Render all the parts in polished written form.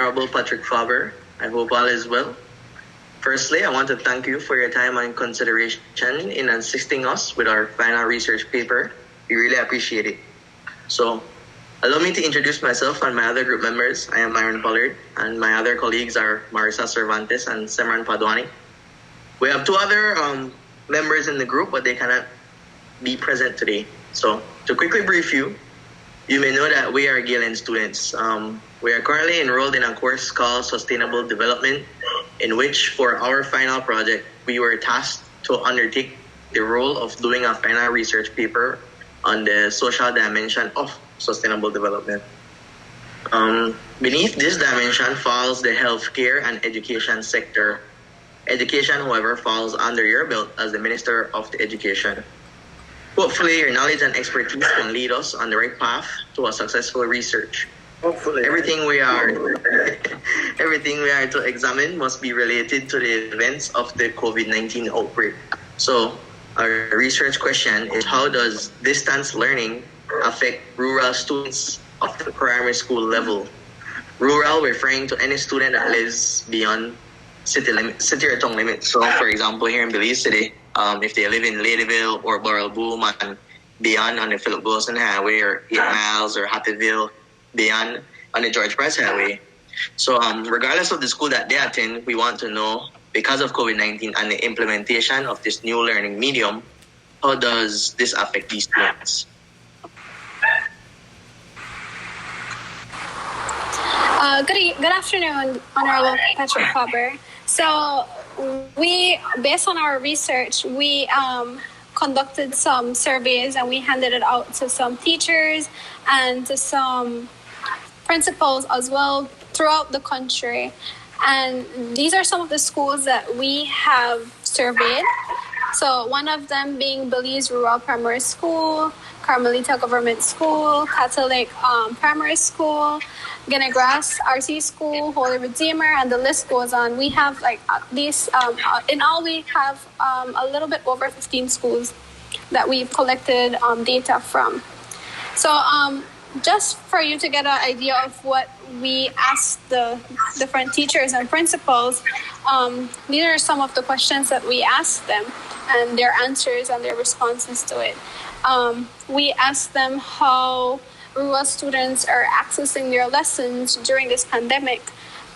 Honorable PatrickFaber. I hope all is well. Firstly, I want to thank you for your time and consideration in assisting us with our final research paper. We really appreciate it. So, allow me to introduce myself and my other group members. I am Myron Pollard, and my other colleagues are Marisa Cervantes and Semran Padwani. We have two other members in the group, but they cannot be present today. So, to quickly brief you, you may know that we are Galen students. We are currently enrolled in a course called Sustainable Development, in which for our final project, we were tasked to undertake the role of doing a final research paper on the social dimension of sustainable development. Beneath this dimension falls the healthcare and education sector. Education, however, falls under your belt as the Minister of the Education. Hopefully, your knowledge and expertise can lead us on the right path to a successful research. Hopefully, everything we are to examine must be related to the events of the COVID-19 outbreak. So, our research question is: how does distance learning affect rural students of the primary school level? Rural referring to any student that lives beyond city or town limits. So, for example, here in Belize City, if they live in Ladyville or Boral Boom and beyond on the Philip Wilson Highway, or 8 Miles or Hattieville, beyond on the George Price Highway. So regardless of the school that they attend, we want to know, because of COVID-19 and the implementation of this new learning medium, how does this affect these students? Good afternoon, Honorable PatrickFaber. So based on our research, we conducted some surveys and we handed it out to some teachers and to some principals as well throughout the country. And these are some of the schools that we have surveyed. So one of them being Belize Rural Primary School, Carmelita Government School, Catholic Primary School, Guinea-Grass RC School, Holy Redeemer, and the list goes on. We have in all we have a little bit over 15 schools that we've collected data from. So just for you to get an idea of what we asked the different teachers and principals, these are some of the questions that we asked them and their answers and their responses to it. We asked them how rural students are accessing their lessons during this pandemic.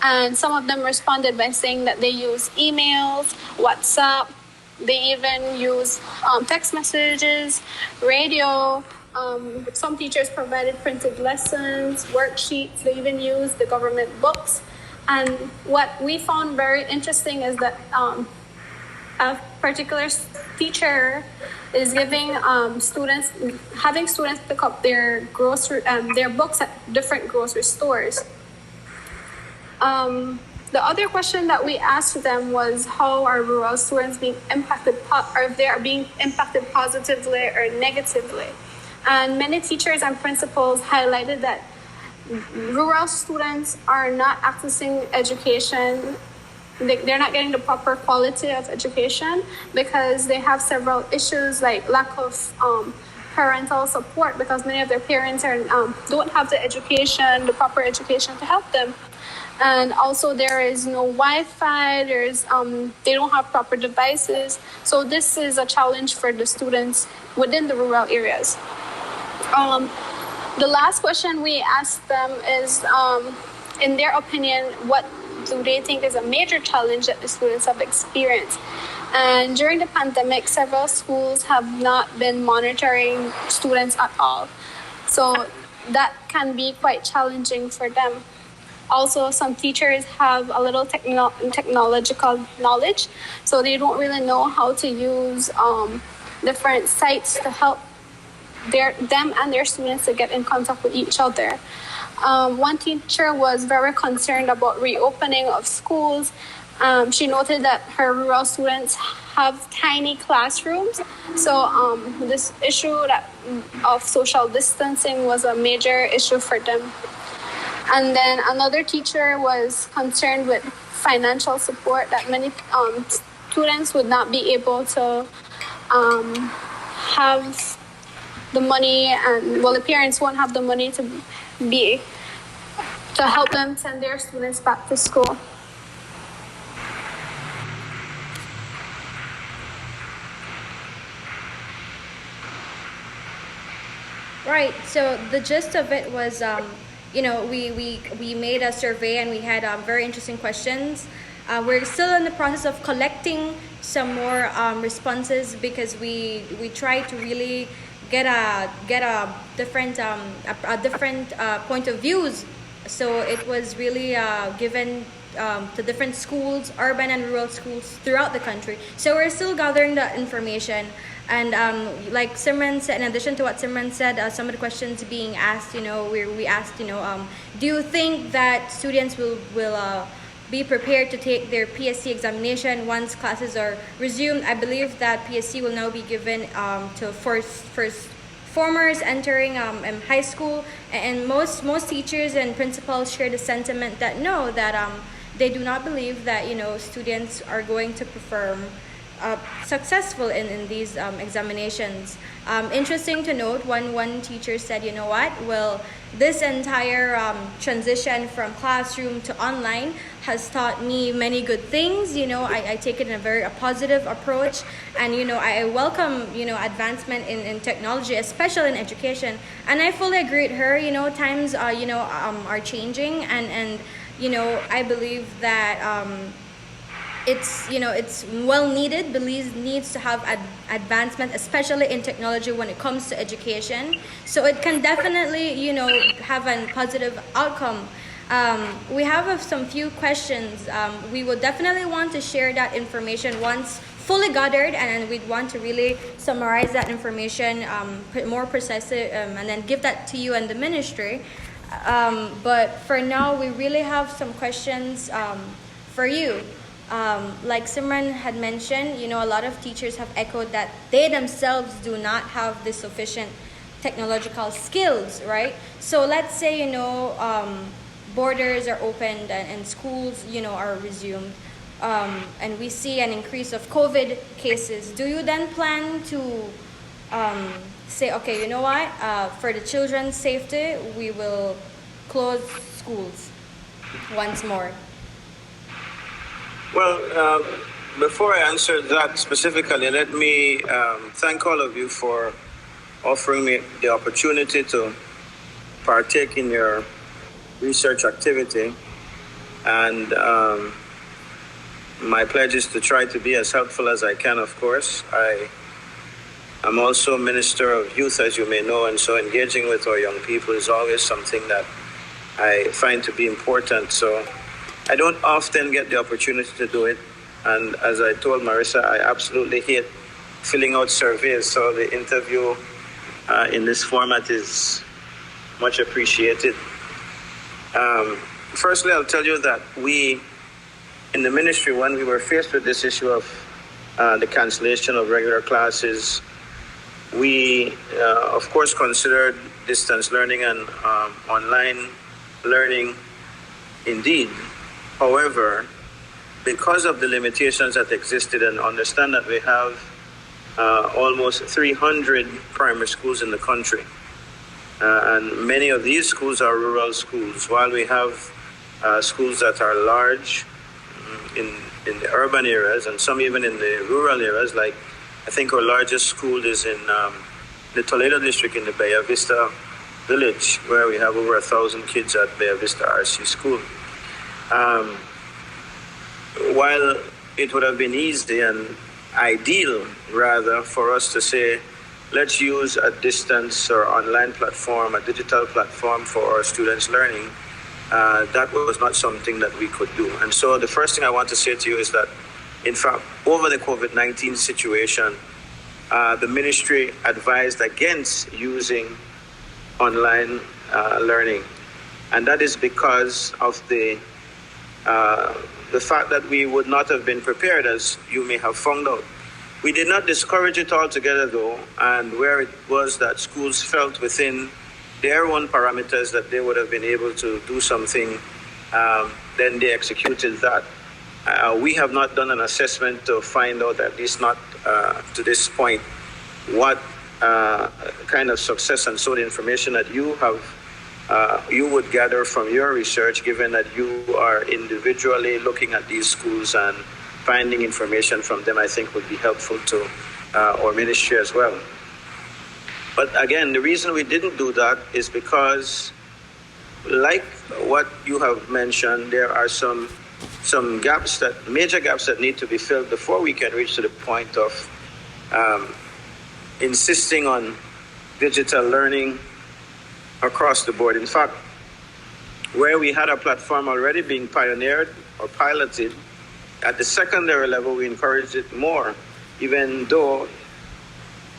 And some of them responded by saying that they use emails, WhatsApp, they even use text messages, radio. Some teachers provided printed lessons, worksheets, they even use the government books. And what we found very interesting is that a particular teacher is giving having students pick up their books at different grocery stores. The other question that we asked them was how are rural students being impacted, or they are being impacted positively or negatively. And many teachers and principals highlighted that rural students are not accessing education. They're not getting the proper quality of education because they have several issues like lack of parental support, because many of their parents don't have the proper education to help them. And also there is no Wi-Fi, they don't have proper devices. So this is a challenge for the students within the rural areas. The last question we asked them is, in their opinion, what do they think is a major challenge that the students have experienced? And during the pandemic, several schools have not been monitoring students at all. So that can be quite challenging for them. Also, some teachers have a little technological knowledge, so they don't really know how to use different sites to help them and their students to get in contact with each other. One teacher was very concerned about reopening of schools. She noted that her rural students have tiny classrooms, so this issue of social distancing was a major issue for them. And then another teacher was concerned with financial support, that many students would not be able to have the money, and the parents won't have the money to to help them send their students back to school. Right. So the gist of it was, we made a survey and we had very interesting questions. We're still in the process of collecting some more responses because we try to really get a different point of views. So it was really given to different schools, urban and rural schools throughout the country. So we're still gathering that information. And like Simran said, in addition to what Simran said, some of the questions being asked, we asked, do you think that students will be prepared to take their PSC examination once classes are resumed? I believe that PSC will now be given to first formers entering high school, and most teachers and principals share the sentiment that no, that they do not believe that students are going to perform successful in these examinations. Interesting to note, one teacher said, you know what, well, this entire transition from classroom to online has taught me many good things. I take it in a very positive approach, and I welcome advancement in technology, especially in education. And I fully agree with her. Times are changing, and I believe that it's well needed. Belize needs to have advancement, especially in technology when it comes to education. So it can definitely, have a positive outcome. We have some few questions. We would definitely want to share that information once fully gathered, and we'd want to really summarize that information more precisely, and then give that to you and the ministry. But for now, we really have some questions for you. Like Simran had mentioned, a lot of teachers have echoed that they themselves do not have the sufficient technological skills, right? So let's say, borders are opened and schools, are resumed, and we see an increase of COVID cases. Do you then plan to say, okay, you know what, for the children's safety, we will close schools once more? Well, before I answer that specifically, let me thank all of you for offering me the opportunity to partake in your research activity. And my pledge is to try to be as helpful as I can, of course. I'm also Minister of Youth, as you may know, and so engaging with our young people is always something that I find to be important. So I don't often get the opportunity to do it. And as I told Marissa, I absolutely hate filling out surveys. So the interview in this format is much appreciated. Firstly, I'll tell you that we, in the ministry, when we were faced with this issue of the cancellation of regular classes, we, of course, considered distance learning and online learning indeed. However, because of the limitations that existed, and understand that we have almost 300 primary schools in the country, and many of these schools are rural schools, while we have schools that are large in the urban areas and some even in the rural areas. Like, I think our largest school is in the Toledo district in the Bay Vista village, where we have over 1,000 kids at Bay Vista RC school. While it would have been easy and ideal, rather, for us to say, let's use a distance or online platform, a digital platform for our students' learning, that was not something that we could do. And so the first thing I want to say to you is that, in fact, over the COVID-19 situation, the ministry advised against using online learning. And that is because of the fact that we would not have been prepared, as you may have found out. We did not discourage it altogether, though, and where it was that schools felt within their own parameters that they would have been able to do something, then they executed that. We have not done an assessment to find out, at least not to this point, what kind of success, and so the information that you have you would gather from your research, given that you are individually looking at these schools and finding information from them, I think would be helpful to our ministry as well. But again, the reason we didn't do that is because, like what you have mentioned, there are some major gaps that need to be filled before we can reach to the point of insisting on digital learning across the board. In fact, where we had a platform already being pioneered or piloted, at the secondary level, we encouraged it more, even though,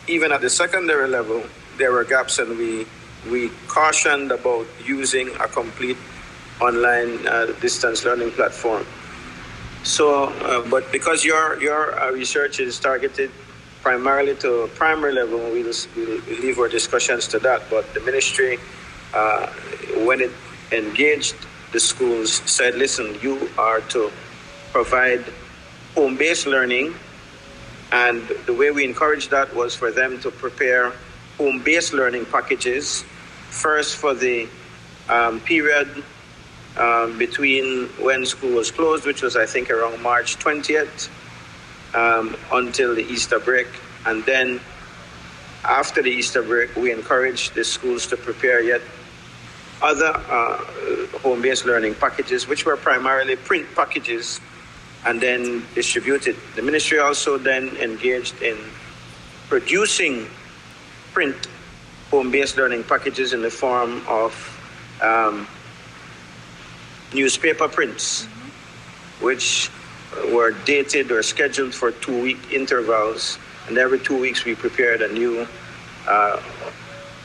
even at the secondary level, there were gaps, and we cautioned about using a complete online distance learning platform. So, but because your research is targeted primarily to primary level, we'll leave our discussions to that. But the ministry, when it engaged the schools, said, listen, you are to provide home-based learning. And the way we encouraged that was for them to prepare home-based learning packages, first for the period between when school was closed, which was, I think, around March 20th, until the Easter break. And then after the Easter break, we encouraged the schools to prepare yet other home-based learning packages, which were primarily print packages, and then distributed. The ministry also then engaged in producing print home-based learning packages in the form of newspaper prints, which were dated or scheduled for 2-week intervals, and every 2 weeks we prepared a new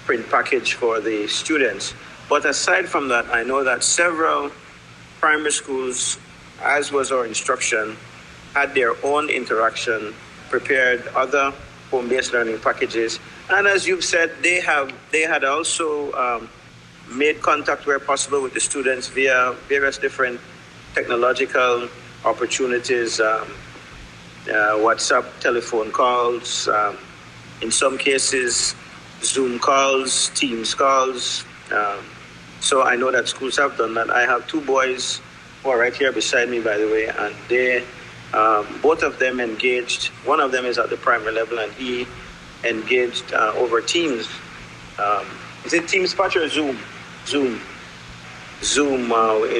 print package for the students. But aside from that, I know that several primary schools, as was our instruction, had their own interaction, prepared other home-based learning packages. And as you've said, they had also made contact where possible with the students via various different technological opportunities, WhatsApp, telephone calls, in some cases, Zoom calls, Teams calls. So I know that schools have done that. I have 2 boys who are right here beside me, by the way, and they, both of them engaged. One of them is at the primary level, and he engaged over Teams. Is it Teams, Patch, or Zoom? Zoom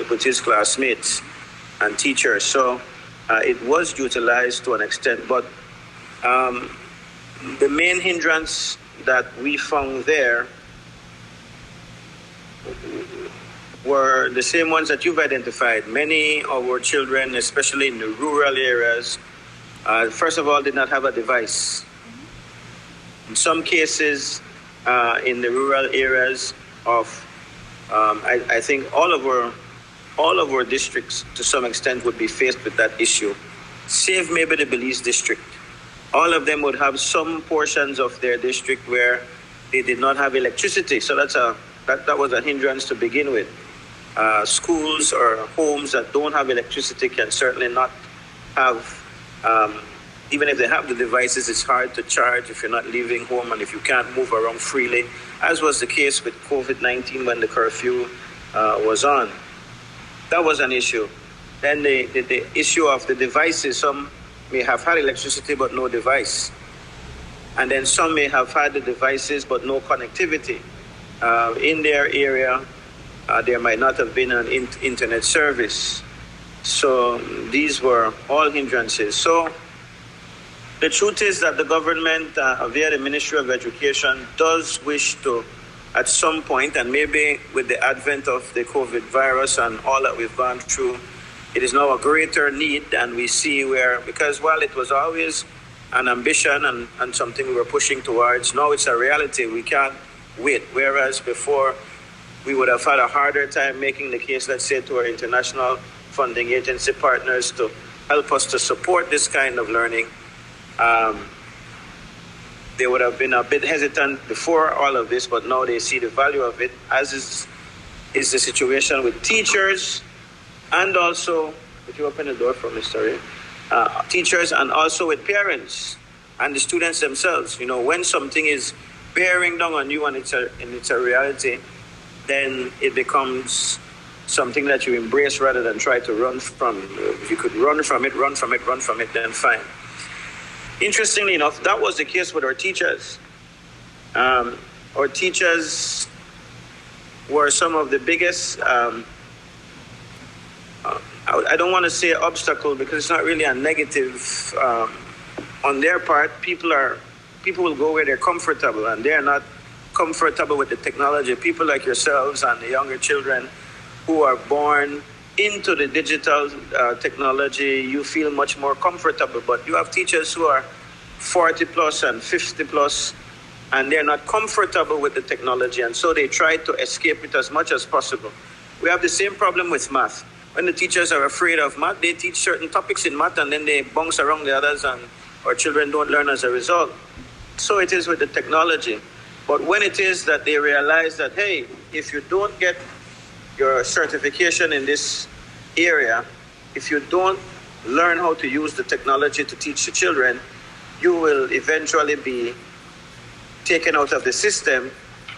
with his classmates and teachers. So it was utilized to an extent, but the main hindrance that we found there were the same ones that you've identified. Many of our children, especially in the rural areas, first of all, did not have a device. In some cases, in the rural areas of, I think all of our districts, to some extent, would be faced with that issue, save maybe the Belize district. All of them would have some portions of their district where they did not have electricity. So that was a hindrance to begin with. Schools or homes that don't have electricity can certainly not have, even if they have the devices, it's hard to charge if you're not leaving home and if you can't move around freely, as was the case with COVID-19 when the curfew was on. That was an issue. Then the issue of the devices, some may have had electricity but no device. And then some may have had the devices but no connectivity. In their area, there might not have been an internet service. So these were all hindrances. So the truth is that the government, via the Ministry of Education, does wish to, at some point, and maybe with the advent of the COVID virus and all that we've gone through, it is now a greater need, and we see where, because while it was always an ambition and something we were pushing towards, now it's a reality. We can't wait. Whereas before, we would have had a harder time making the case, let's say, to our international funding agency partners to help us to support this kind of learning. They would have been a bit hesitant before all of this, but now they see the value of it, as is the situation with teachers, and also, if you open the door for me, sorry, teachers, and also with parents and the students themselves. You know, when something is bearing down on you and it's a reality, then it becomes something that you embrace rather than try to run from. If you could run from it, then fine. Interestingly enough, that was the case with our teachers. Our teachers were some of the biggest, I don't want to say obstacle because it's not really a negative on their part. People will go where they're comfortable, and they're not comfortable with the technology. People like yourselves and the younger children who are born into the digital technology, you feel much more comfortable. But you have teachers who are 40 plus and 50 plus, and they're not comfortable with the technology, and so they try to escape it as much as possible. We have the same problem with math. When the teachers are afraid of math, they teach certain topics in math and then they bounce around the others, and our children don't learn as a result. So it is with the technology. But when it is that they realize that, hey, if you don't get your certification in this area, if you don't learn how to use the technology to teach the children, you will eventually be taken out of the system,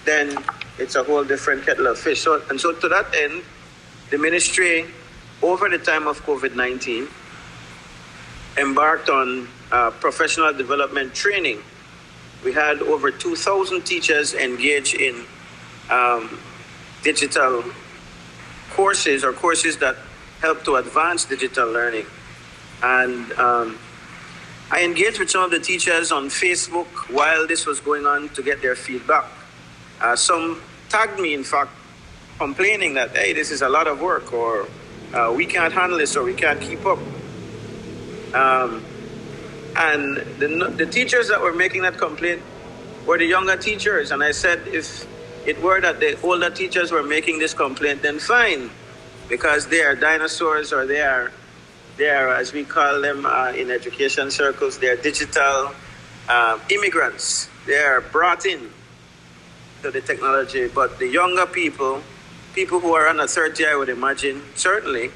then it's a whole different kettle of fish. So to that end, the ministry, over the time of COVID-19, embarked on professional development training. We had over 2,000 teachers engaged in digital courses or courses that help to advance digital learning. And I engaged with some of the teachers on Facebook while this was going on to get their feedback. Some tagged me, in fact, complaining that, hey, this is a lot of work, or we can't handle this, or we can't keep up. And the teachers that were making that complaint were the younger teachers. And I said, if it were that the older teachers were making this complaint, then fine, because they are dinosaurs, or they are, as we call them in education circles, they are digital immigrants. They are brought in to the technology. But the younger people who are under 30, I would imagine, certainly,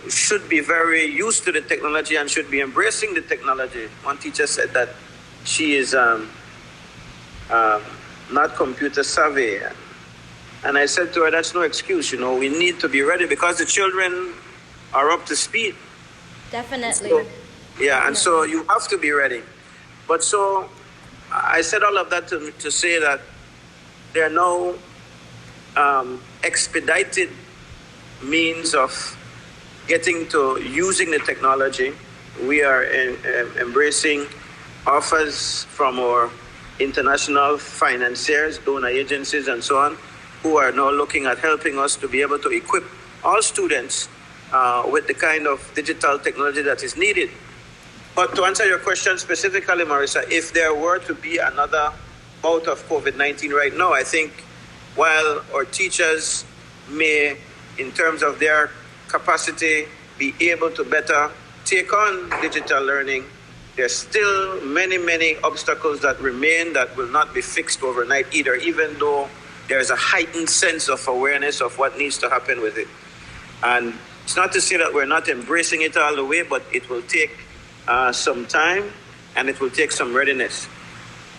should be very used to the technology and should be embracing the technology. One teacher said that she is not computer savvy. And I said to her, that's no excuse, we need to be ready because the children are up to speed. Definitely. So, yeah, and so you have to be ready. But so I said all of that to say that there are no expedited means of getting to using the technology. We are embracing offers from our international financiers, donor agencies, and so on, who are now looking at helping us to be able to equip all students with the kind of digital technology that is needed. But to answer your question specifically, Marissa, if there were to be another bout of COVID-19 right now, I think while our teachers may, in terms of their capacity, be able to better take on digital learning, there's still many, many obstacles that remain that will not be fixed overnight either, even though there's a heightened sense of awareness of what needs to happen with it. And it's not to say that we're not embracing it all the way, but it will take some time and it will take some readiness.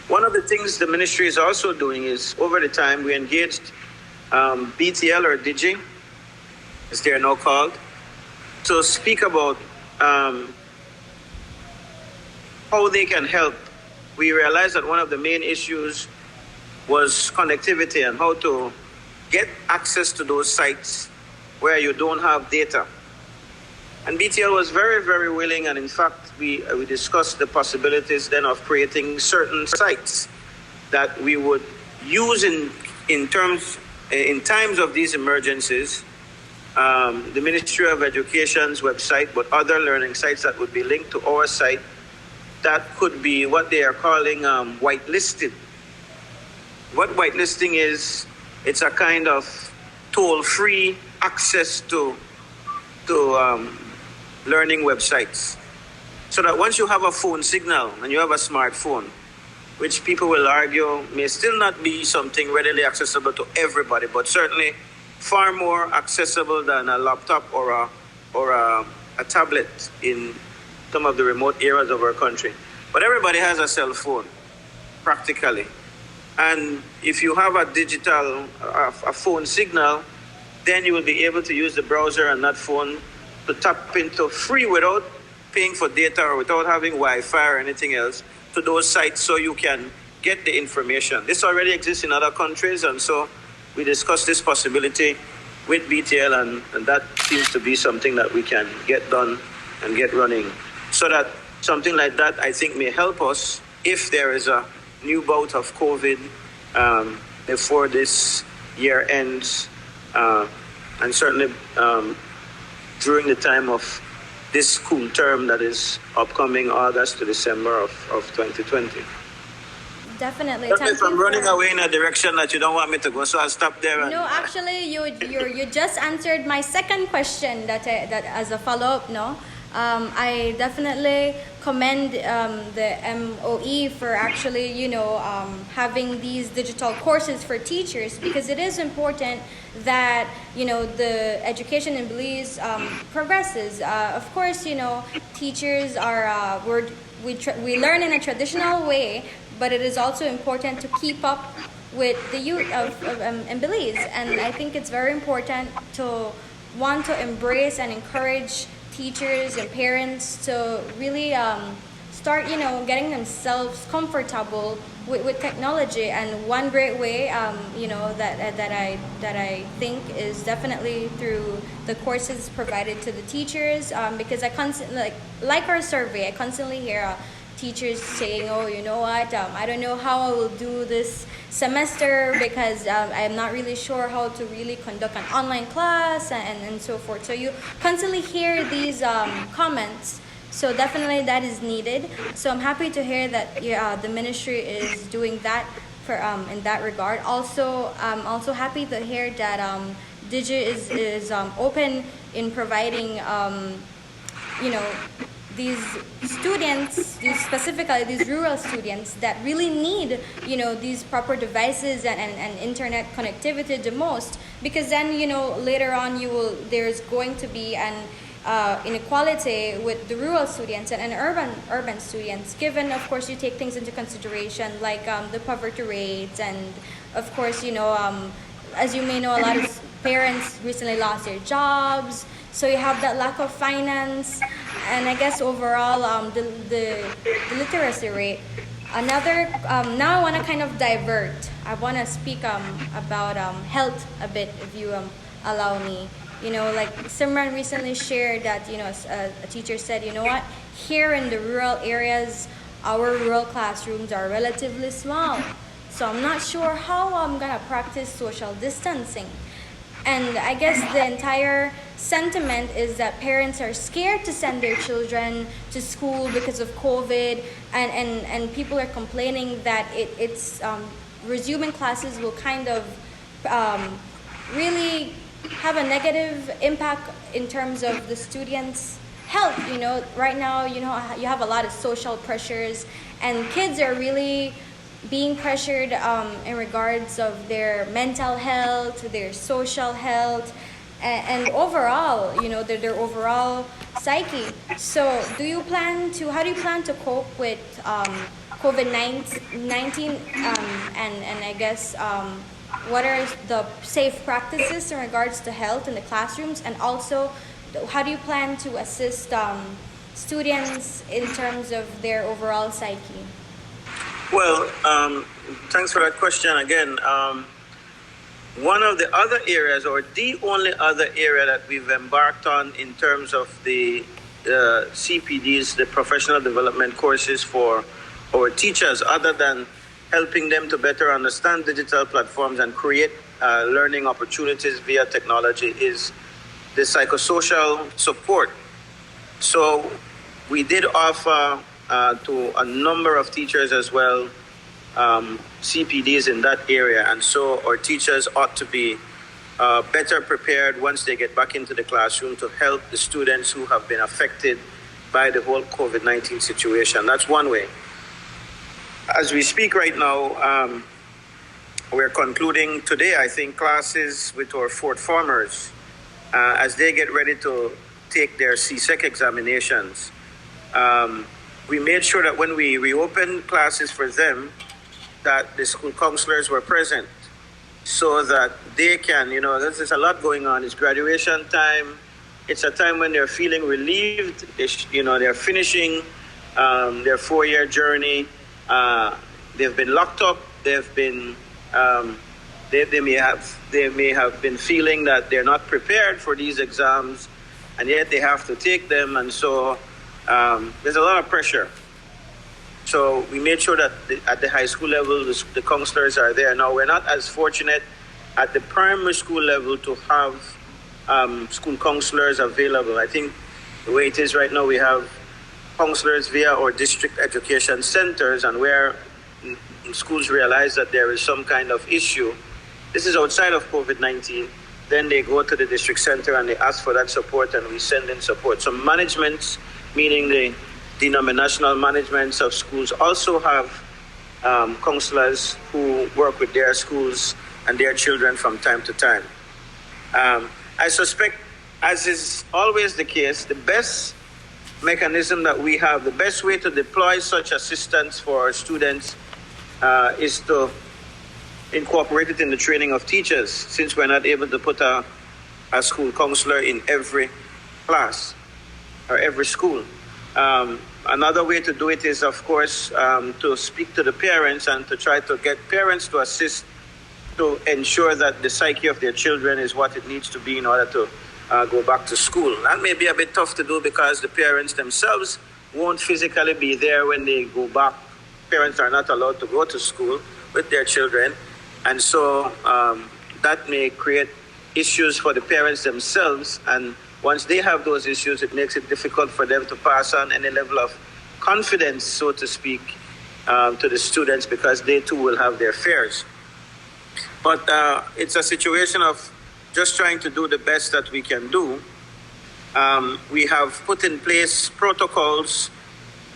One of the things the ministry is also doing is, over the time, we engaged BTL or Digi, as they are now called, to speak about how they can help. We realized that one of the main issues was connectivity and how to get access to those sites where you don't have data. And BTL was very, very willing, and in fact, we discussed the possibilities then of creating certain sites that we would use in times of these emergencies. The Ministry of Education's website, but other learning sites that would be linked to our site that could be what they are calling whitelisted. What whitelisting is, it's a kind of toll-free access to learning websites. So that once you have a phone signal and you have a smartphone, which people will argue may still not be something readily accessible to everybody, but certainly far more accessible than a laptop or a tablet in some of the remote areas of our country. But everybody has a cell phone, practically. And if you have a digital, a phone signal, then you will be able to use the browser and that phone to tap into free without paying for data or without having Wi-Fi or anything else to those sites so you can get the information. This already exists in other countries, and so we discussed this possibility with BTL, and that seems to be something that we can get done and get running. So that something like that, I think, may help us if there is a new bout of COVID before this year ends, and certainly during the time of this school term that is upcoming August to December of 2020. Definitely. If I'm running away in a direction that you don't want me to go, so I'll stop there. No, actually, you just answered my second question that as a follow-up. No, I definitely commend the MOE for actually having these digital courses for teachers, because it is important that the education in Belize progresses. Of course, teachers are we learn in a traditional way, but it is also important to keep up with the youth in Belize. And I think it's very important to want to embrace and encourage teachers and parents to really start, getting themselves comfortable with technology. And one great way, that I think is definitely through the courses provided to the teachers, because I constantly, like our survey, I constantly hear teachers saying, oh, you know what, I don't know how I will do this semester because I'm not really sure how to really conduct an online class and so forth. So you constantly hear these comments. So definitely that is needed. So I'm happy to hear that the ministry is doing that for in that regard. Also, I'm also happy to hear that Digi is open in providing these students, specifically these rural students that really need, these proper devices and internet connectivity the most, because then, later on there's going to be an inequality with the rural students and urban students, given, of course, you take things into consideration like the poverty rates, and of course, as you may know, a lot of parents recently lost their jobs. So you have that lack of finance, and I guess overall the literacy rate. Another, now I want to kind of divert. I want to speak about health a bit, if you allow me. Like Simran recently shared that, a teacher said, you know what, here in the rural areas, our rural classrooms are relatively small. So I'm not sure how I'm going to practice social distancing. And I guess the entire sentiment is that parents are scared to send their children to school because of COVID, and people are complaining that it's resuming classes will kind of really have a negative impact in terms of the students' health. Right now, you have a lot of social pressures, and kids are really being pressured in regards of their mental health, their social health, and overall, their overall psyche. So how do you plan to cope with COVID-19 and I guess what are the safe practices in regards to health in the classrooms, and also how do you plan to assist students in terms of their overall psyche? Well, thanks for that question again. One of the other areas, or the only other area that we've embarked on in terms of the CPDs, the professional development courses for our teachers, other than helping them to better understand digital platforms and create learning opportunities via technology, is the psychosocial support. So we did offer to a number of teachers as well CPDs in that area, and so our teachers ought to be better prepared once they get back into the classroom to help the students who have been affected by the whole COVID-19 situation. That's one way. As we speak right now, we're concluding today, I think, classes with our fourth formers as they get ready to take their CSEC examinations. We made sure that when we reopened classes for them, that the school counselors were present so that they can, there's a lot going on. It's graduation time. It's a time when they're feeling relieved. They're finishing their 4-year journey. They've been locked up. They've been, they may have been feeling that they're not prepared for these exams, and yet they have to take them. And so there's a lot of pressure. So we made sure that at the high school level, the counselors are there. Now, we're not as fortunate at the primary school level to have school counselors available. I think the way it is right now, we have counselors via our district education centers, and where schools realize that there is some kind of issue, this is outside of COVID-19, then they go to the district center and they ask for that support, and we send in support. So managements, meaning the denominational managements of schools, also have counselors who work with their schools and their children from time to time. I suspect, as is always the case, the best mechanism that we have, the best way to deploy such assistance for our students is to incorporate it in the training of teachers, since we're not able to put a school counselor in every class or every school. Another way to do it is, of course, to speak to the parents and to try to get parents to assist to ensure that the psyche of their children is what it needs to be in order to go back to school. That may be a bit tough to do because the parents themselves won't physically be there when they go back. Parents are not allowed to go to school with their children. And so that may create issues for the parents themselves. And once they have those issues, it makes it difficult for them to pass on any level of confidence, so to speak, to the students, because they too will have their fears. But it's a situation of just trying to do the best that we can do. We have put in place protocols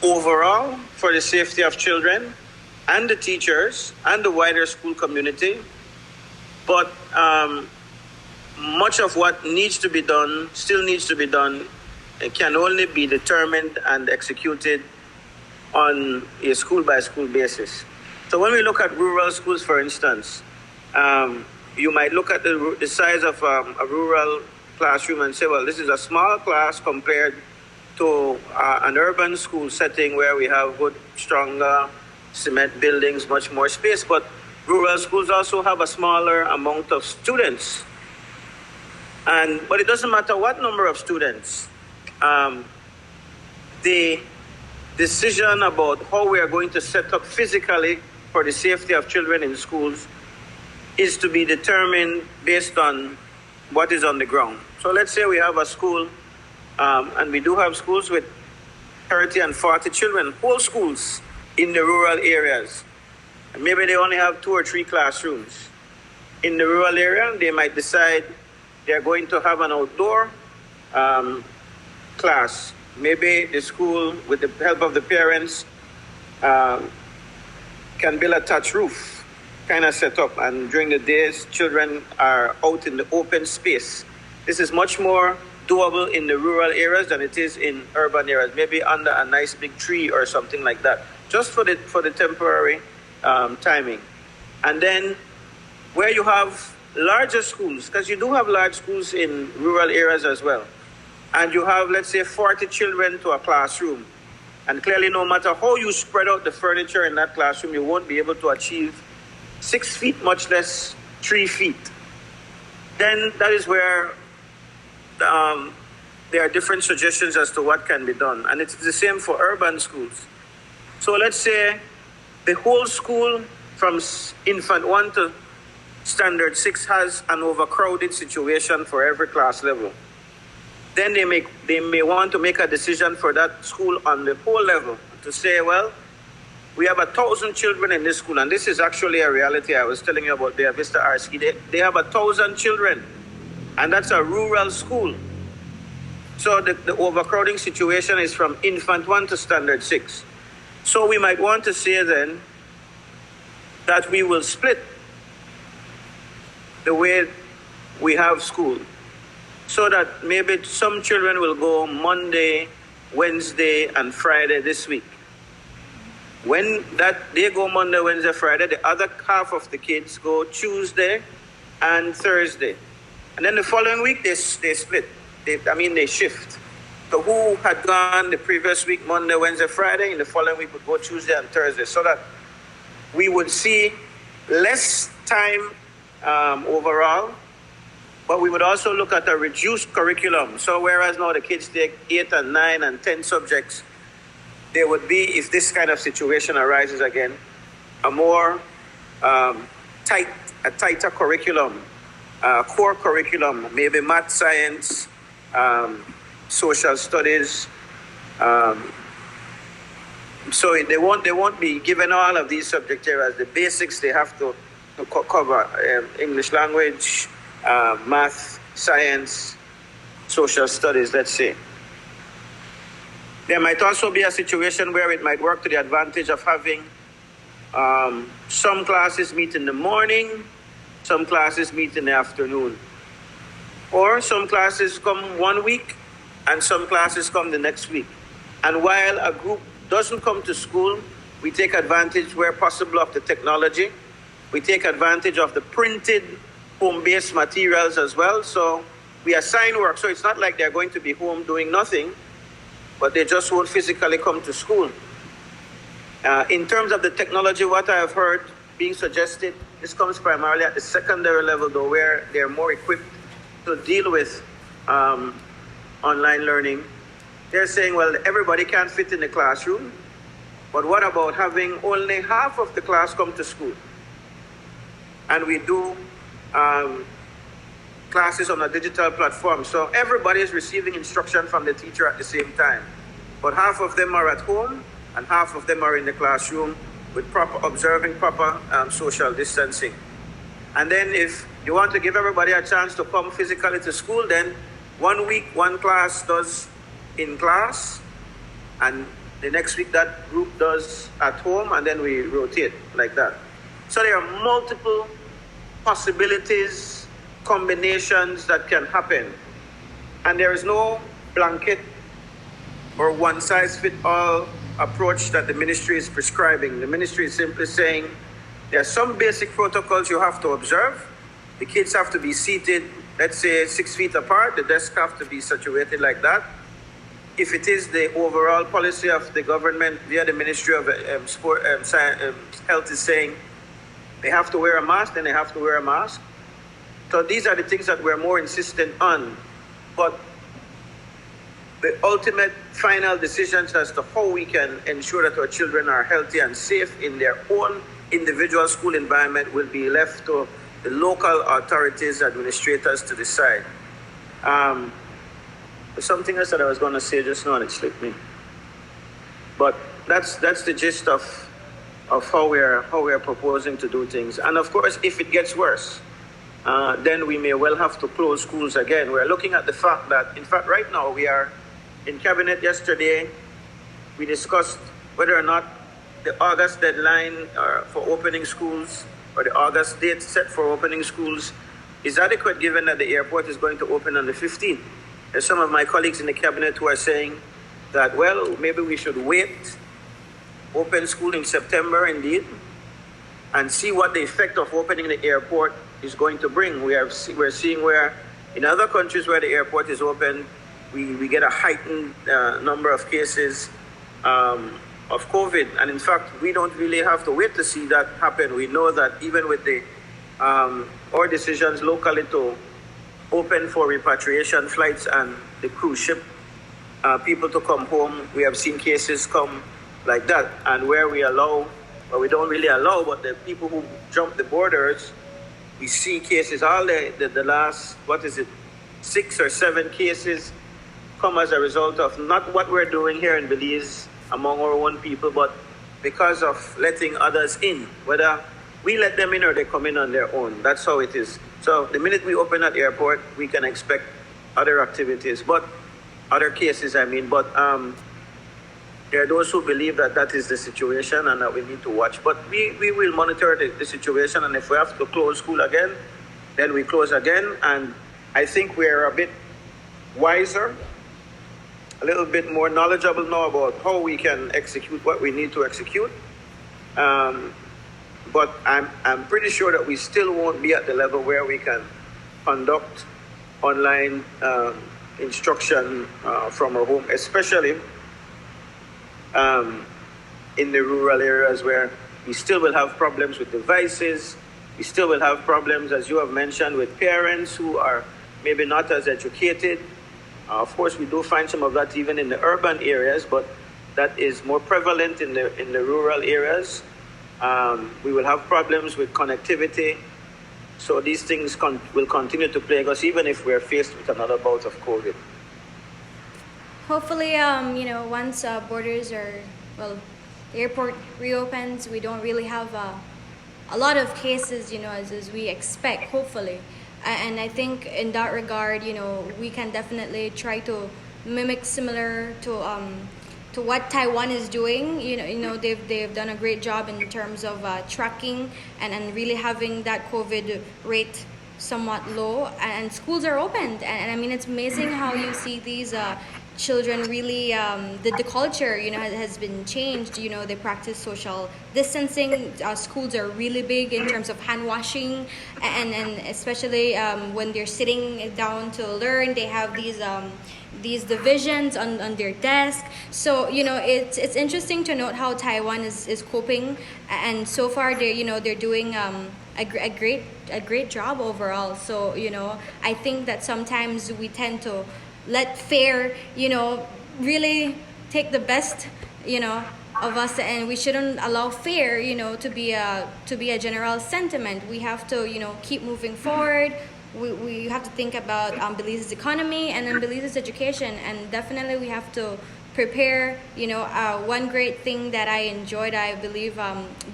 overall for the safety of children and the teachers and the wider school community. But much of what needs to be done, still needs to be done, and can only be determined and executed on a school-by-school basis. So when we look at rural schools, for instance, you might look at the size of a rural classroom and say, well, this is a small class compared to an urban school setting where we have good, stronger cement buildings, much more space. But rural schools also have a smaller amount of students. But it doesn't matter what number of students. The decision about how we are going to set up physically for the safety of children in schools is to be determined based on what is on the ground. So let's say we have a school, and we do have schools with 30 and 40 children, whole schools in the rural areas. And maybe they only have 2 or 3 classrooms. In the rural area, they might decide they're going to have an outdoor class. Maybe the school, with the help of the parents, can build a thatch roof kind of setup, and during the days, children are out in the open space. This is much more doable in the rural areas than it is in urban areas, maybe under a nice big tree or something like that, just for the temporary timing. And then where you have larger schools, because you do have large schools in rural areas as well, and you have, let's say, 40 children to a classroom, and clearly no matter how you spread out the furniture in that classroom, you won't be able to achieve 6 feet, much less 3 feet. Then that is where there are different suggestions as to what can be done. And it's the same for urban schools. So let's say the whole school from infant 1 to standard 6 has an overcrowded situation for every class level. Then they may want to make a decision for that school on the whole level to say, well, we have 1,000 children in this school, and this is actually a reality. I was telling you about Bea Vista Arski. They have 1,000 children, and that's a rural school. So the overcrowding situation is from infant 1 to standard 6. So we might want to say then that we will split the way we have school, so that maybe some children will go Monday, Wednesday, and Friday this week. When that they go Monday, Wednesday, Friday, the other half of the kids go Tuesday and Thursday. And then the following week, they split. They shift. So who had gone the previous week, Monday, Wednesday, Friday, in the following week would go Tuesday and Thursday, so that we would see less time overall, but we would also look at a reduced curriculum. So whereas now the kids take 8 and 9 and 10 subjects, there would be, if this kind of situation arises again, a more tighter curriculum, core curriculum, maybe math, science, social studies. So they won't be given all of these subject areas. The basics they have to cover: English language, math, science, social studies, let's say. There might also be a situation where it might work to the advantage of having some classes meet in the morning, some classes meet in the afternoon. Or some classes come one week and some classes come the next week. And while a group doesn't come to school, we take advantage where possible of the technology. We take advantage of the printed home-based materials as well. So we assign work. So it's not like they're going to be home doing nothing, but they just won't physically come to school. In terms of the technology, what I have heard being suggested, this comes primarily at the secondary level, though, where they're more equipped to deal with online learning. They're saying, well, everybody can't fit in the classroom, but what about having only half of the class come to school? And we do classes on a digital platform. So everybody is receiving instruction from the teacher at the same time. But half of them are at home and half of them are in the classroom with observing proper social distancing. And then if you want to give everybody a chance to come physically to school, then 1 week, one class does in class, and the next week that group does at home, and then we rotate like that. So there are multiple possibilities, combinations that can happen. And there is no blanket or one-size-fits-all approach that the ministry is prescribing. The ministry is simply saying there are some basic protocols you have to observe. The kids have to be seated, let's say 6 feet apart. The desks have to be situated like that. If it is the overall policy of the government via the Ministry of Health is saying they have to wear a mask, then they have to wear a mask. So these are the things that we're more insistent on. But the ultimate final decisions as to how we can ensure that our children are healthy and safe in their own individual school environment will be left to the local authorities, administrators to decide. There's something else that I was going to say just now and it slipped me. But that's the gist of how we're proposing to do things. And of course, if it gets worse, then we may well have to close schools again. We're looking at the fact that, in fact, right now we are in cabinet yesterday. We discussed whether or not the August deadline for opening schools or the August date set for opening schools is adequate, given that the airport is going to open on the 15th. There's some of my colleagues in the cabinet who are saying that, well, maybe we should wait, open school in September indeed, and see what the effect of opening the airport is going to bring. We're seeing where in other countries where the airport is open, we get a heightened number of cases of COVID. And in fact, we don't really have to wait to see that happen. We know that even with the our decisions locally to open for repatriation flights and the cruise ship, people to come home, we have seen cases come like that. And where we allow, or we don't really allow, but the people who jump the borders, we see cases, all the last, 6 or 7 cases come as a result of not what we're doing here in Belize among our own people, but because of letting others in, whether we let them in or they come in on their own. That's how it is. So the minute we open that airport, we can expect other activities, but other cases, but there are those who believe that that is the situation and that we need to watch. But we will monitor the situation, and if we have to close school again, then we close again. And I think we're a bit wiser, a little bit more knowledgeable now about how we can execute what we need to execute. But I'm pretty sure that we still won't be at the level where we can conduct online instruction from our home, especially in the rural areas where we still will have problems with devices. We still will have problems, as you have mentioned, with parents who are maybe not as educated. Of course, we do find some of that even in the urban areas, but that is more prevalent in the rural areas. We will have problems with connectivity. So these things will continue to plague us even if we're faced with another bout of COVID. Hopefully, once borders are, well, the airport reopens, we don't really have a lot of cases, as we expect, hopefully. And I think in that regard, we can definitely try to mimic similar to what Taiwan is doing. They've done a great job in terms of tracking and really having that COVID rate somewhat low, and schools are opened. And I mean, it's amazing how you see these children really, the culture, has been changed. They practice social distancing. Schools are really big in terms of hand washing, and especially when they're sitting down to learn, they have these divisions on their desk. So it's interesting to note how Taiwan is coping, and so far they're doing a great job overall. So I think that sometimes we tend to let fear really take the best of us, and we shouldn't allow fear to be a general sentiment. We have to keep moving forward. We have to think about Belize's economy and then Belize's education, and definitely we have to prepare. One great thing that I enjoyed, I believe,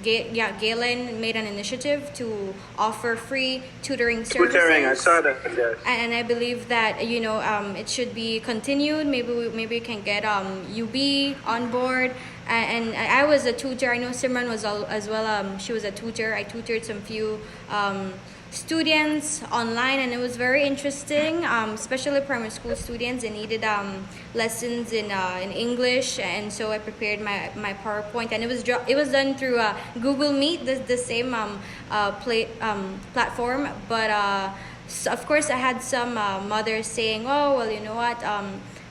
Galen made an initiative to offer free tutoring services. Tutoring, I saw that. Yes. And I believe that it should be continued. Maybe we can get UB on board. And I was a tutor. I know Simran was as well. She was a tutor. I tutored some few students online, and it was very interesting, especially primary school students. They needed lessons in English, and so I prepared my PowerPoint, and it was done through Google Meet, the same platform. But of course, I had some mothers saying, "Oh, well, you know what?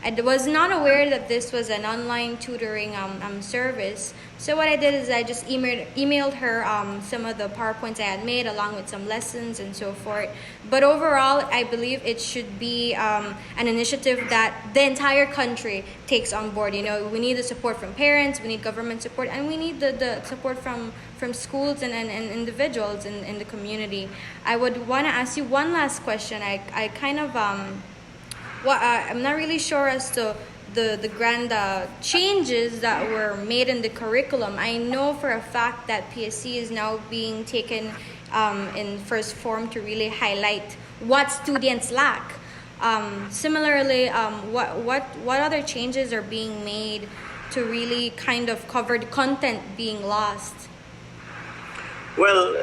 I was not aware that this was an online tutoring service." So what I did is I just emailed her some of the PowerPoints I had made along with some lessons and so forth. But overall, I believe it should be an initiative that the entire country takes on board. We need the support from parents, we need government support, and we need the support from schools and individuals in the community. I would want to ask you one last question. I kind of I'm not really sure as to the grand changes that were made in the curriculum. I know for a fact that PSC is now being taken in first form to really highlight what students lack. Similarly, what other changes are being made to really kind of cover the content being lost? Well,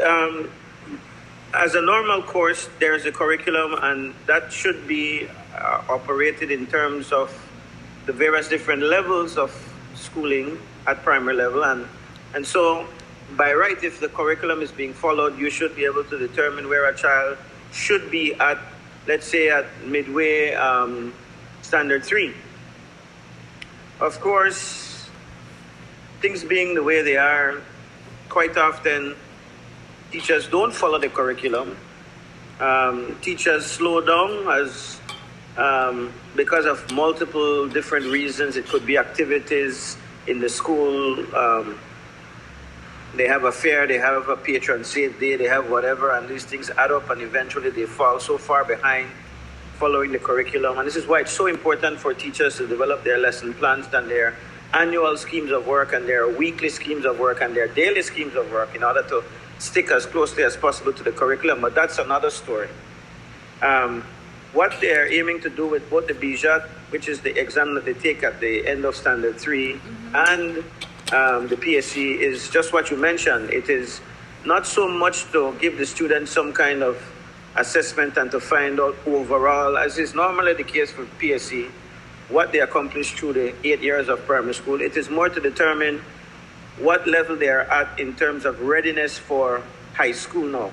as a normal course, there's a curriculum, and that should be operated in terms of the various different levels of schooling at primary level. And so, by right, if the curriculum is being followed, you should be able to determine where a child should be at, let's say, at midway standard 3. Of course, things being the way they are, quite often teachers don't follow the curriculum. Teachers slow down because of multiple different reasons. It could be activities in the school. They have a fair, they have a patron saint day, they have whatever, and these things add up, and eventually they fall so far behind following the curriculum. And this is why it's so important for teachers to develop their lesson plans and their annual schemes of work and their weekly schemes of work and their daily schemes of work in order to stick as closely as possible to the curriculum. But that's another story. What they're aiming to do with both the BJAT, which is the exam that they take at the end of standard 3, and the PSC, is just what you mentioned. It is not so much to give the students some kind of assessment and to find out overall, as is normally the case for PSC, what they accomplished through the 8 years of primary school. It is more to determine what level they are at in terms of readiness for high school now.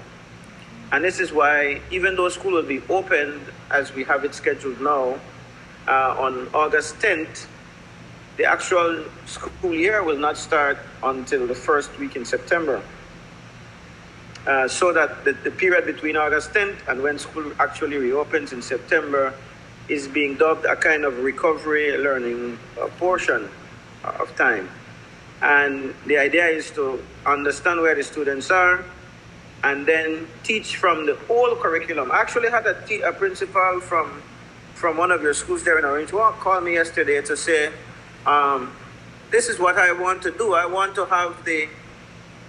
And this is why, even though school will be opened as we have it scheduled now, on August 10th, the actual school year will not start until the first week in September. So that the period between August 10th and when school actually reopens in September is being dubbed a kind of recovery learning portion of time. And the idea is to understand where the students are and then teach from the whole curriculum. I actually had a principal from one of your schools there in Orange Walk call me yesterday to say, this is what I want to do. I want to have the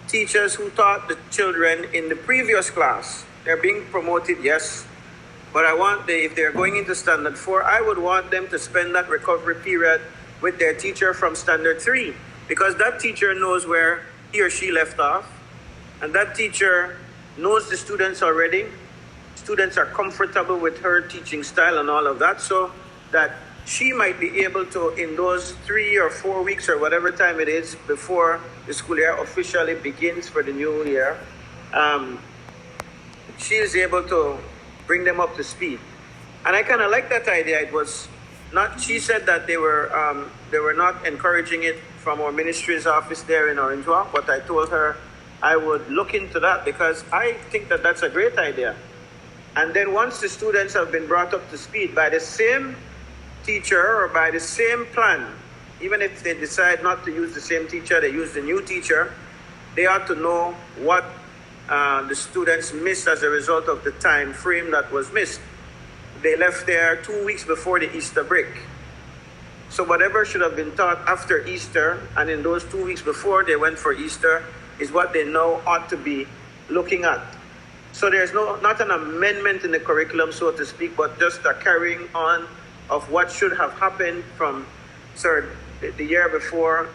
teachers who taught the children in the previous class. They're being promoted, yes, but I want if they're going into Standard 4, I would want them to spend that recovery period with their teacher from Standard 3, because that teacher knows where he or she left off, and that teacher knows the students already. Students are comfortable with her teaching style and all of that, so that she might be able to, in those 3 or 4 weeks or whatever time it is before the school year officially begins for the new year, she is able to bring them up to speed. And I kind of like that idea. It was not, she said that they were not encouraging it from our ministry's office there in Orange Walk, but I told her I would look into that because I think that that's a great idea. And then once the students have been brought up to speed by the same teacher or by the same plan, even if they decide not to use the same teacher, they use the new teacher, they ought to know what the students missed as a result of the time frame that was missed. They left there 2 weeks before the Easter break. So whatever should have been taught after Easter and in those 2 weeks before they went for Easter is what they now ought to be looking at. So there's not an amendment in the curriculum, so to speak, but just a carrying on of what should have happened from the year before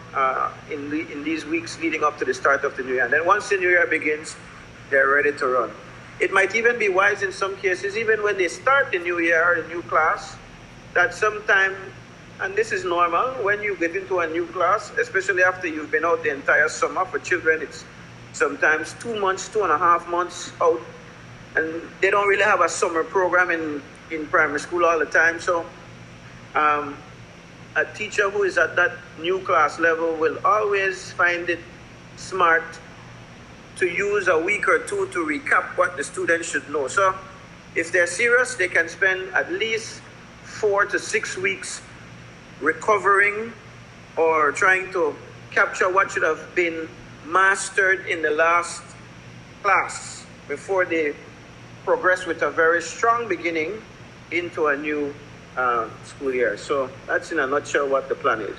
in these weeks leading up to the start of the new year. And then once the new year begins, they're ready to run. It might even be wise in some cases, even when they start the new year, a new class, that sometime, and this is normal, when you get into a new class, especially after you've been out the entire summer. For children, it's sometimes 2 months, 2.5 months out, and they don't really have a summer program in primary school all the time. So a teacher who is at that new class level will always find it smart to use a week or two to recap what the students should know. So if they're serious, they can spend at least 4 to 6 weeks recovering or trying to capture what should have been mastered in the last class before they progress with a very strong beginning into a new school year. So that's in a nutshell what the plan is.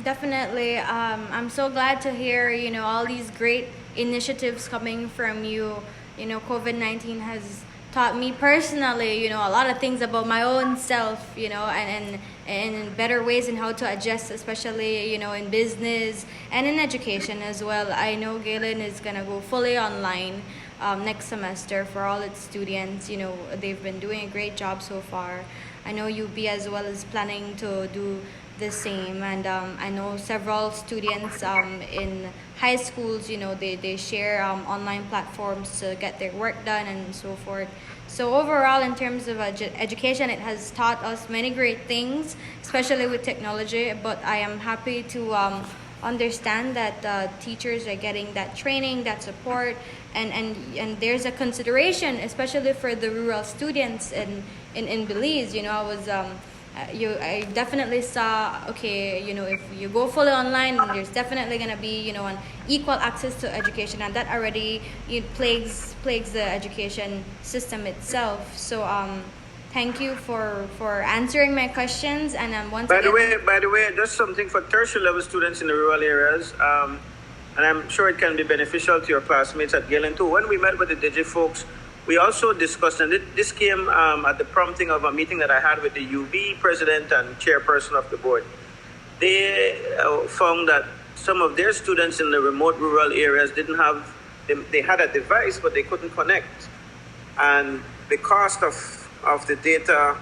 Definitely. I'm so glad to hear, all these great initiatives coming from you. COVID-19 has taught me personally, a lot of things about my own self, and better ways in how to adjust, especially, in business and in education as well. I know Galen is going to go fully online next semester for all its students. They've been doing a great job so far. I know UB as well is planning to do the same, and I know several students in high schools, they share online platforms to get their work done and so forth. So overall, in terms of education, it has taught us many great things, especially with technology, but I am happy to understand that teachers are getting that training, that support, and there's a consideration, especially for the rural students in Belize. I definitely saw, if you go fully online, there's definitely going to be, an equal access to education, and that already plagues the education system itself. So thank you for answering my questions, and by the way, just something for tertiary level students in the rural areas, and I'm sure it can be beneficial to your classmates at Galen too. When we met with the Digi folks, we also discussed, and this came at the prompting of a meeting that I had with the UB president and chairperson of the board. They found that some of their students in the remote rural areas they had a device, but they couldn't connect. And the cost of the data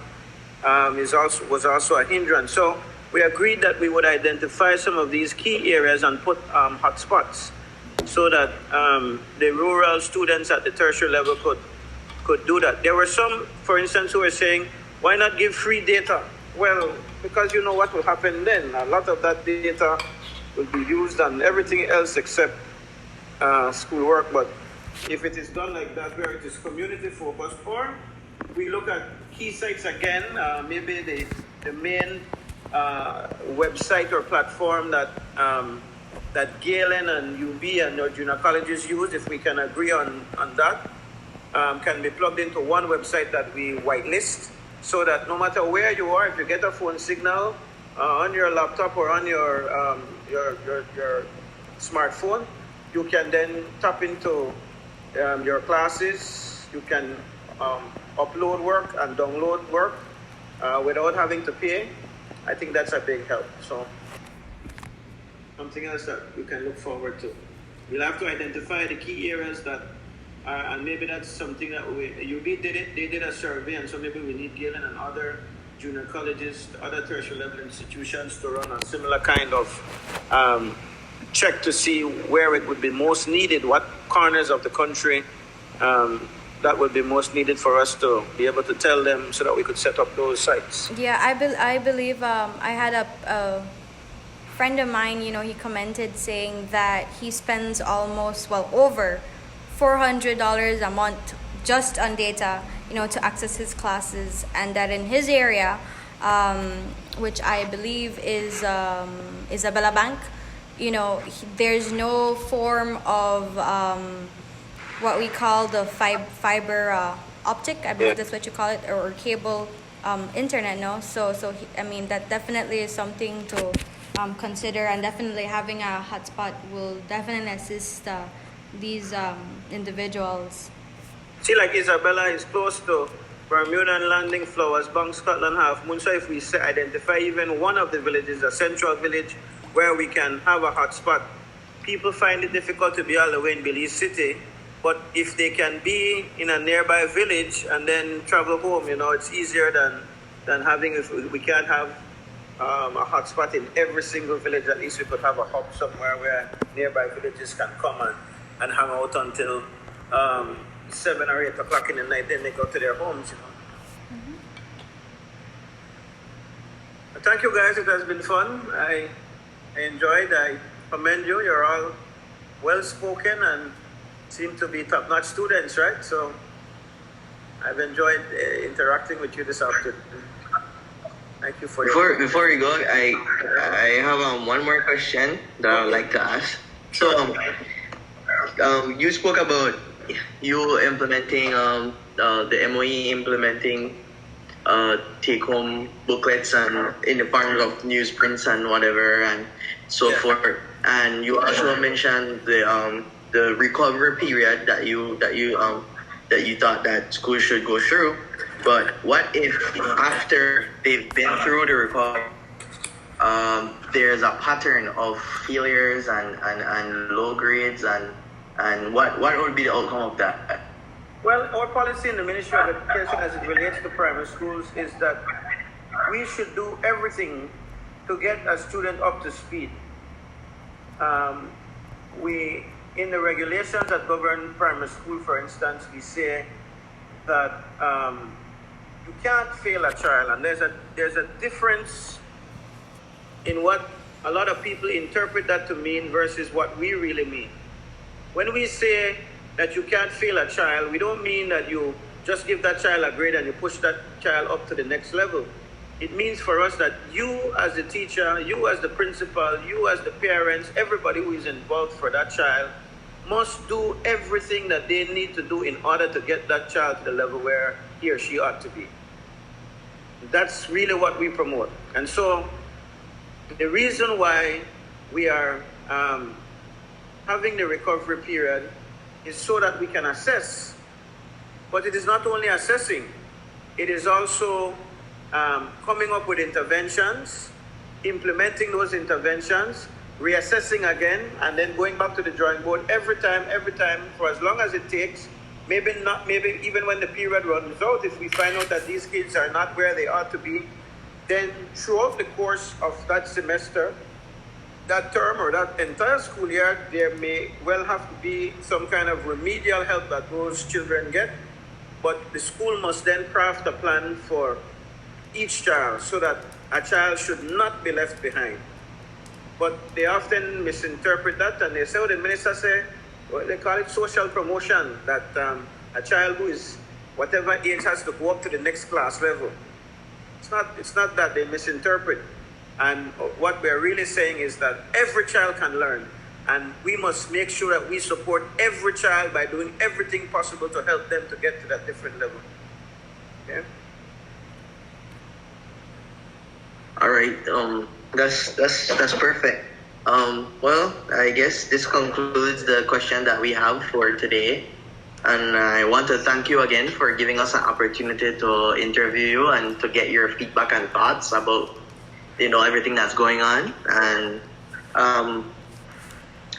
was also a hindrance. So we agreed that we would identify some of these key areas and put hotspots so that the rural students at the tertiary level could do that. There were some, for instance, who were saying, why not give free data? Well, because you know what will happen then. A lot of that data will be used on everything else except schoolwork. But if it is done like that, where it is community focused, or we look at key sites again, maybe the main website or platform that Galen and UB and your junior colleges use, if we can agree on that, can be plugged into one website that we whitelist, so that no matter where you are, if you get a phone signal on your laptop or on your smartphone, you can then tap into your classes. You can upload work and download work without having to pay. I think that's a big help. So something else that we can look forward to. We'll have to identify the key areas that are, and maybe that's something that UB did it. They did a survey, and so maybe we need Galen and other junior colleges, other tertiary level institutions to run a similar kind of check to see where it would be most needed, what corners of the country that would be most needed for us to be able to tell them, so that we could set up those sites. Yeah, I believe I had a friend of mine, he commented saying that he spends almost, over $400 a month just on data, to access his classes, and that in his area, which I believe is Isabella Bank, there's no form of what we call the fiber optic, I believe that's what you call it, or cable internet, no? So that definitely is something to consider, and definitely having a hotspot will definitely assist these individuals. See, like Isabella is close to Bermuda and Landing, Flowers Bank, Scotland, Half Moon. So if we identify even one of the villages, a central village, where we can have a hotspot, people find it difficult to be all the way in Belize City. But if they can be in a nearby village and then travel home, it's easier than having, if we can't have a hotspot in every single village. At least we could have a hub somewhere where nearby villages can come and hang out until 7 or 8 o'clock in the night, then they go to their homes, Mm-hmm. Thank you guys, it has been fun. I enjoyed, I commend you. You're all well spoken and seem to be top-notch students, right? So I've enjoyed interacting with you this afternoon. Thank you for Before we go, I have one more question that I would like to ask. So you spoke about you implementing the MOE implementing take-home booklets and in the form of newsprints and whatever and so forth. And you also mentioned the recovery period that you thought that schools should go through. But what if after they've been through the recovery, there's a pattern of failures and low grades and what would be the outcome of that? Well, our policy in the Ministry of Education as it relates to primary schools is that we should do everything to get a student up to speed. In the regulations that govern primary school, for instance, we say that you can't fail a child, and there's a difference in what a lot of people interpret that to mean versus what we really mean. When we say that you can't fail a child, we don't mean that you just give that child a grade and you push that child up to the next level. It means for us that you as the teacher, you as the principal, you as the parents, everybody who is involved for that child must do everything that they need to do in order to get that child to the level where he or she ought to be. That's really what we promote. And so the reason why we are having the recovery period is so that we can assess. But it is not only assessing, it is also coming up with interventions, implementing those interventions, reassessing again, and then going back to the drawing board every time, for as long as it takes. Maybe even when the period runs out, if we find out that these kids are not where they ought to be, then throughout the course of that semester, that term or that entire school year, there may well have to be some kind of remedial help that those children get, but the school must then craft a plan for each child so that a child should not be left behind. But they often misinterpret that, and they say, oh, the minister say, well, they call it social promotion, that a child who is whatever age has to go up to the next class level. It's not that, they misinterpret. And what we're really saying is that every child can learn, and we must make sure that we support every child by doing everything possible to help them to get to that different level. Okay? All right. That's perfect. Well, I guess this concludes the question that we have for today. And I want to thank you again for giving us an opportunity to interview you and to get your feedback and thoughts about, everything that's going on. And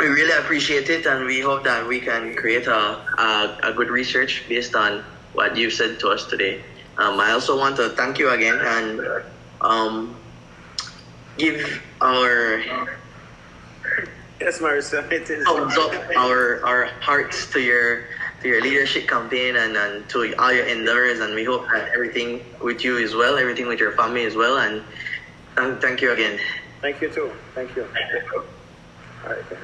we really appreciate it, and we hope that we can create a good research based on what you said to us today. I also want to thank you again and give our Marissa, it is our hearts to your leadership campaign and to all your endeavors, and we hope that everything with you is well, everything with your family is well, and thank you again. Thank you too. Thank you. All right, guys.